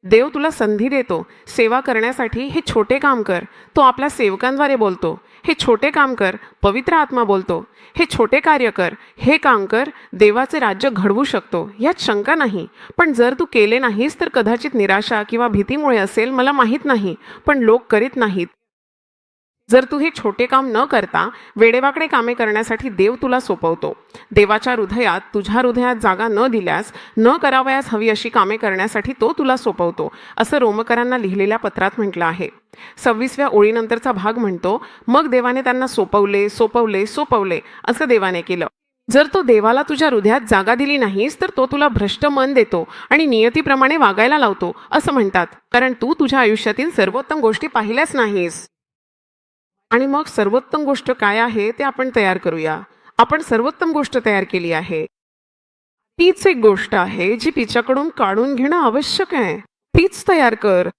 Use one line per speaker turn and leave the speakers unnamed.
देव तुला संधी देतो सेवा करण्यासाठी. हे छोटे काम कर, तो आपल्या सेवकांद्वारे बोलतो. हे छोटे काम कर, पवित्र आत्मा बोलतो. हे छोटे कार्य कर, हे काम कर, देवाचे राज्य घडवू शकतो, यात शंका नाही. पण जर तू केले नाहीस तर कदाचित निराशा किंवा भीतीमुळे असेल, मला माहीत नाही, पण लोक करीत नाहीत. जर तू हे छोटे काम न करता वेडेवाकडे कामे करण्यासाठी देव तुला सोपवतो. देवाच्या हृदयात, तुझ्या हृदयात जागा न दिल्यास, न करावयास हवी अशी कामे करण्यासाठी तो तुला सोपवतो, असं रोमकरांना लिहिलेल्या पत्रात म्हटलं आहे. 26व्या ओळीनंतरचा भाग म्हणतो, मग देवाने त्यांना सोपवले सोपवले सोपवले असं देवाने केलं. जर तो देवाला तुझ्या हृदयात जागा दिली नाहीस तर तो तुला भ्रष्ट मन देतो आणि नियतीप्रमाणे वागायला लावतो असं म्हणतात, कारण तू तुझ्या आयुष्यातील सर्वोत्तम गोष्टी पाहिल्याच नाहीस. आणि मग सर्वोत्तम गोष्ट काय आहे ते आपण तयार करूया. आपण सर्वोत्तम गोष्ट तयार केली आहे. तीच एक गोष्ट आहे जी तिच्याकडून काढून घेणं आवश्यक आहे. तीच तयार कर.